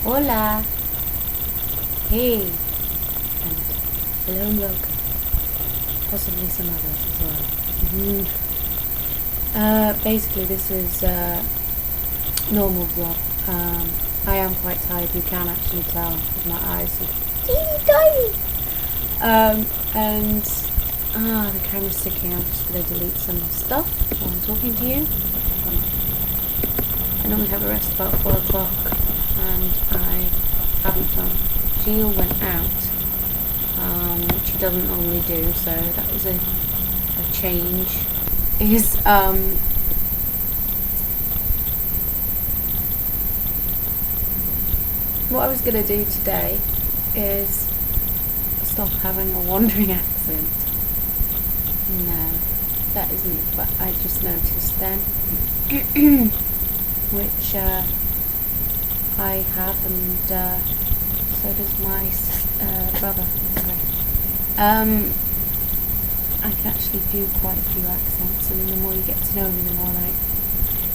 Hola. Hey. And hello and welcome. Possibly some others as well. Basically this is a normal vlog. I am quite tired, you can actually tell with my eyes are teeny tiny. The camera's sticking. I'm just going to delete some stuff while I'm talking to you. I normally have a rest about 4 o'clock and I haven't done. Jill went out, which she doesn't normally do, so that was a change. What I was going to do today is stop having a wandering accent. No, that isn't, but I just noticed then, which I have, and so does my brother. I can actually do quite a few accents, and the more you get to know me, the more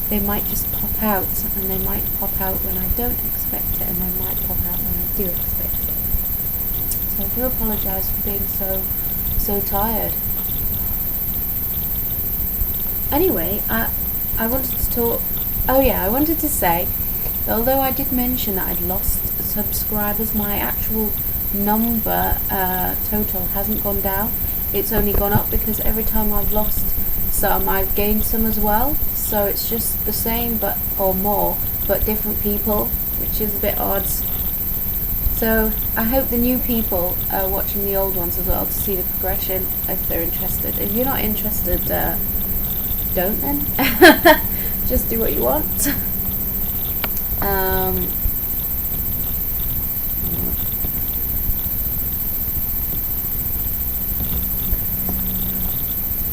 they might just pop out, and they might pop out when I don't expect it, and they might pop out when I do expect it. So I do apologise for being so tired. Anyway, I wanted to talk. Oh yeah, I wanted to say, although I did mention that I'd lost subscribers, my actual number total hasn't gone down. It's only gone up because every time I've lost some, I've gained some as well. So it's just the same, or more, but different people, which is a bit odd. So I hope the new people are watching the old ones as well to see the progression if they're interested. If you're not interested, don't then. Just do what you want.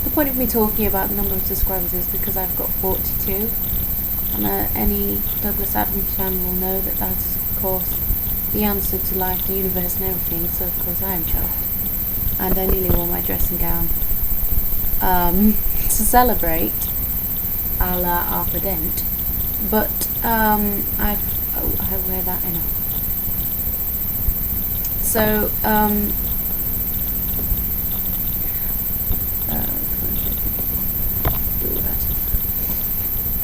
The point of me talking about the number of subscribers is because I've got 42, and any Douglas Adams fan will know that that is of course the answer to life, the universe and everything, so of course I am chuffed. And I nearly wore my dressing gown to celebrate a la Arthur Dent, but I wear that enough. So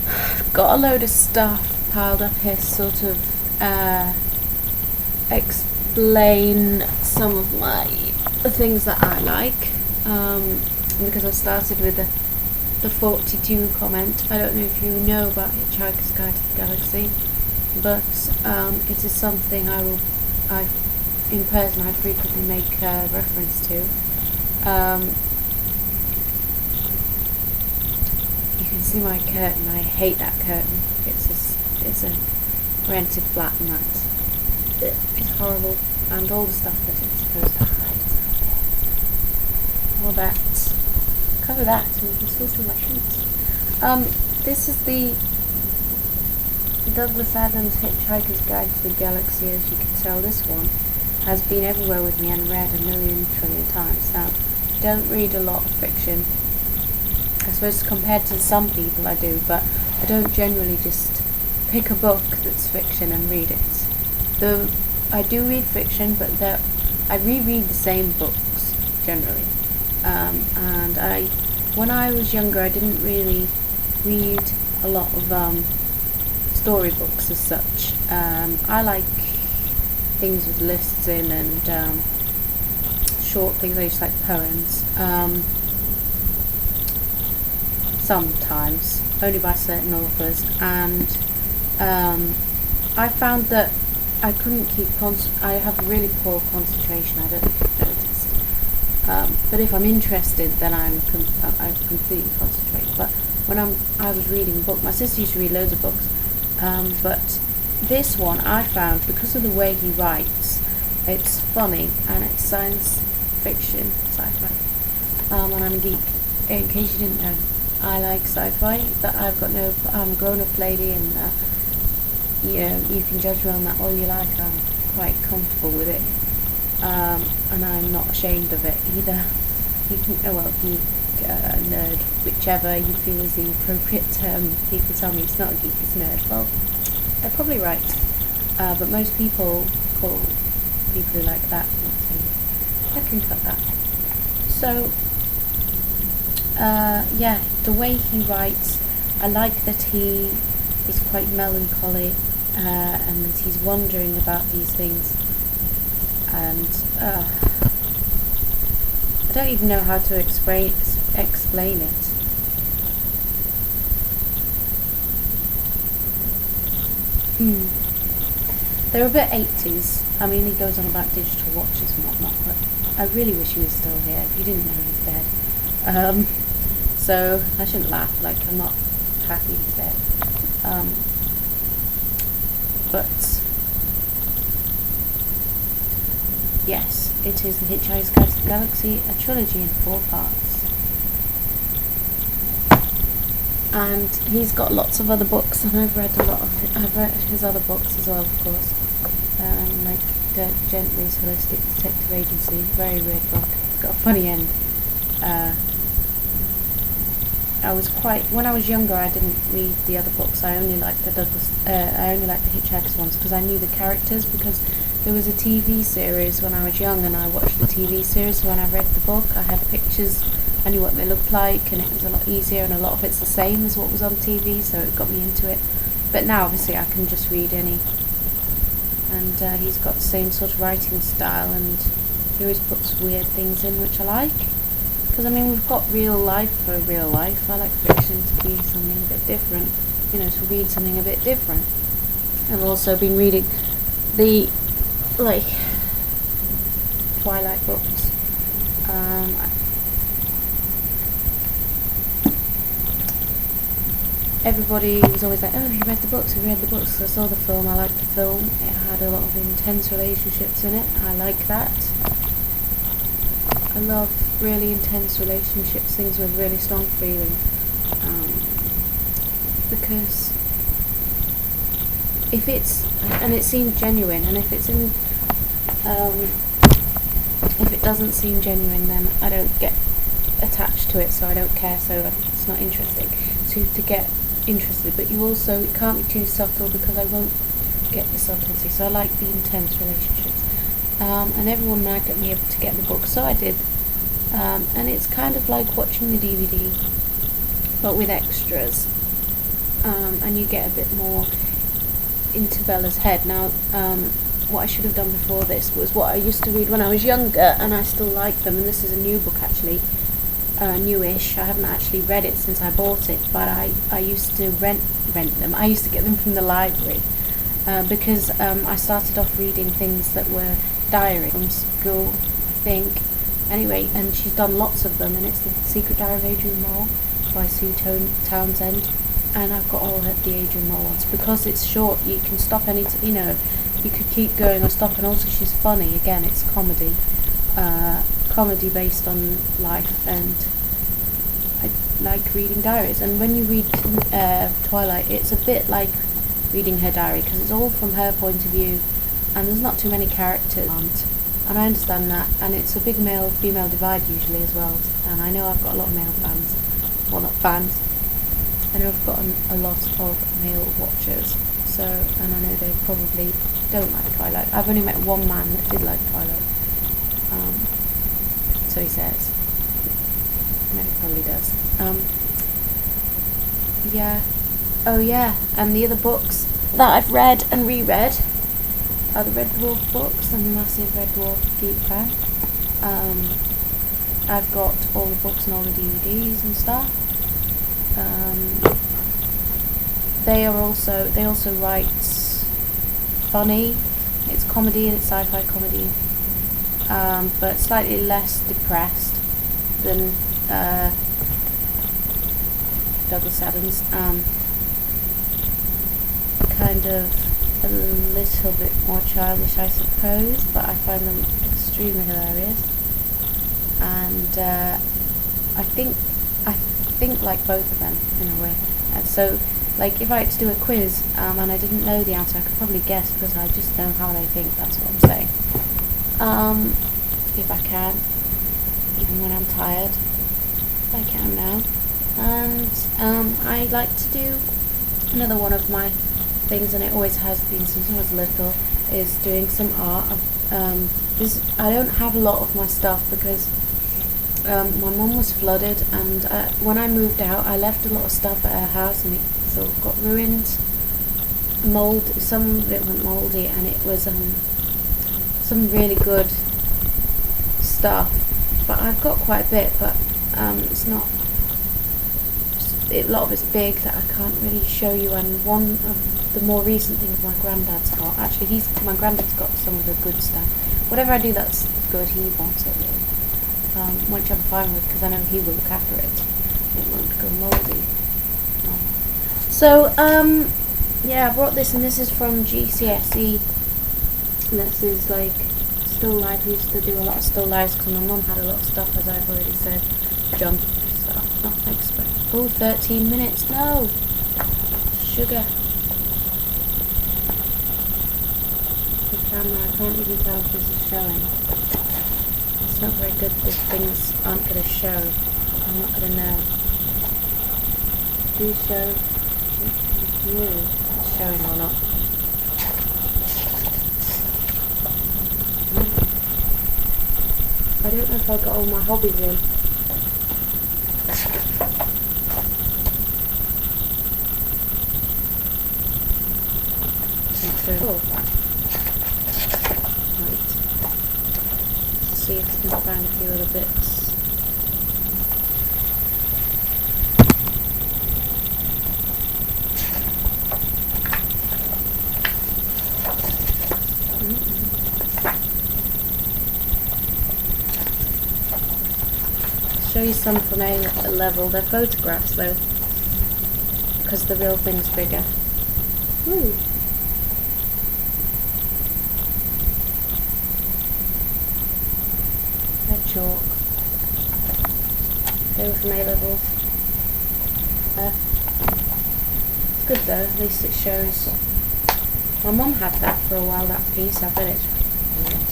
I've got a load of stuff piled up here to sort of explain some of the things that I like, because I started with the 42 comment. I don't know if you know about Hitchhiker's Guide to the Galaxy, but it is something in person I frequently make reference to. You can see my curtain. I hate that curtain. It's a rented flat, and it's horrible, and all the stuff that it's supposed to hide is out there. Well, cover that so you can still see my sheets. This is the Douglas Adams Hitchhiker's Guide to the Galaxy. As you can tell, this one has been everywhere with me and read a million trillion times. Now, I don't read a lot of fiction. I suppose compared to some people I do, but I don't generally just pick a book that's fiction and read it. Though I do read fiction, but I reread the same books generally. And when I was younger, I didn't really read a lot of storybooks as such. I like things with lists in, and short things. I used to like poems. Sometimes, only by certain authors, and I found that I couldn't keep I have really poor concentration. I don't know if you've noticed. But if I'm interested, then I completely concentrate. But when I was reading a book, my sister used to read loads of books, but this one I found, because of the way he writes, it's funny and it's science fiction, sci-fi, and I'm a geek. In case you didn't know, I like sci-fi, but I'm a grown-up lady, and you can judge me on that all you like. I'm quite comfortable with it. And I'm not ashamed of it either. You can, geek, nerd, whichever you feel is the appropriate term. People tell me it's not a geek, it's nerd. Well, they're probably right. but most people call people who like that wonky. I can cut that. So, yeah, the way he writes, I like that he is quite melancholy, and that he's wondering about these things, and I don't even know how to explain it. They're a bit 80s. I mean, he goes on about digital watches and whatnot, but I really wish he was still here. If you didn't know, he's dead. So I shouldn't laugh, like, I'm not happy he's dead. But yes, it is The Hitchhiker's Guide to the Galaxy, a trilogy in 4 parts. And he's got lots of other books, and I've read his other books as well, of course. Like Dirk Gently's Holistic Detective Agency, very weird book. It's got a funny end. When I was younger, I didn't read the other books. I only liked the Hitchhiker's ones because I knew the characters, because there was a TV series when I was young, and I watched the TV series. So when I read the book, I had pictures, I knew what they looked like, and it was a lot easier, and a lot of it's the same as what was on TV, so it got me into it. But now, obviously, I can just read any. And he's got the same sort of writing style, and he always puts weird things in, which I like. Because, I mean, we've got real life for real life. I like fiction to be something a bit different, to read something a bit different. I've also been reading the, Twilight books. Everybody was always like, oh, you read the books, So I saw the film, I liked the film. It had a lot of intense relationships in it. I like that. I love really intense relationships, things with really strong feeling. Because if it seemed genuine, and if it doesn't seem genuine, then I don't get attached to it, so I don't care, so it's not interesting. So to get interested, but it can't be too subtle, because I won't get the subtlety. So I like the intense relationships. And everyone nagged at me to get the book, so I did. And it's kind of like watching the DVD, but with extras. And you get a bit more into Bella's head. Now, what I should have done before this was what I used to read when I was younger, and I still like them. And this is a new book, actually. Newish. I haven't actually read it since I bought it, but I used to rent them. I used to get them from the library, because I started off reading things that were diary from school, I think. Anyway, and she's done lots of them, and it's The Secret Diary of Adrian Mole by Sue Townsend, and I've got all the Adrian Mole ones. Because it's short, you can stop you could keep going or stop, and also she's funny. Again, it's comedy based on life, and I like reading diaries. And when you read Twilight, it's a bit like reading her diary, because it's all from her point of view, and there's not too many characters, and I understand that, and it's a big male-female divide usually as well, and I know I've got a lot of male fans, well, not fans, I know I've got a lot of male watchers, so, and I know they probably don't like Twilight. I've only met one man that did like Twilight, so he says. No, he probably does. Yeah. Oh yeah, and the other books that I've read and reread are the Red Dwarf books. I'm a massive Red Dwarf geek fan. I've got all the books and all the DVDs and stuff. They also write funny. It's comedy, and it's sci-fi comedy, but slightly less depressed than Douglas Adams. Kind of a little bit more childish, I suppose, but I find them extremely hilarious. And I think like both of them in a way. And so, like, if I had to do a quiz and I didn't know the answer, I could probably guess, because I just know how they think. That's what I'm saying. If I can, even when I'm tired, I can now. And I like to do another one of my things, and it always has been since I was little, is doing some art. I don't have a lot of my stuff because my mum was flooded, and when I moved out I left a lot of stuff at her house, and it sort of got ruined, some of it went mouldy, and it was some really good stuff, but I've got quite a bit, but it's not, a lot of it's big that I can't really show you. And one of the more recent things my granddad's got, actually my granddad's got some of the good stuff. Whatever I do that's good, he wants it really, which I'm fine with because I know he will look after it. It won't go mouldy. So yeah, I brought this, and this is from GCSE. This is like still life. We used to do a lot of still lives because my mum had a lot of stuff, as I've already said. Junk stuff, not expert. Oh, 13 minutes. No! Sugar. The camera, I can't even tell if this is showing. It's not very good if things aren't going to show. I'm not going to know. Do show. It's showing or not. I don't know if I got all my hobbies in. Oh. Right. Let's see if we can find a few other bits. Show you some from A level. They're photographs though, because the real thing's bigger. Ooh. They're chalk. They were from A level. It's good though, at least it shows. My mum had that for a while, that piece. I bet it's weird.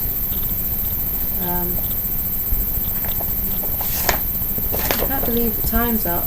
I can't believe the time's up.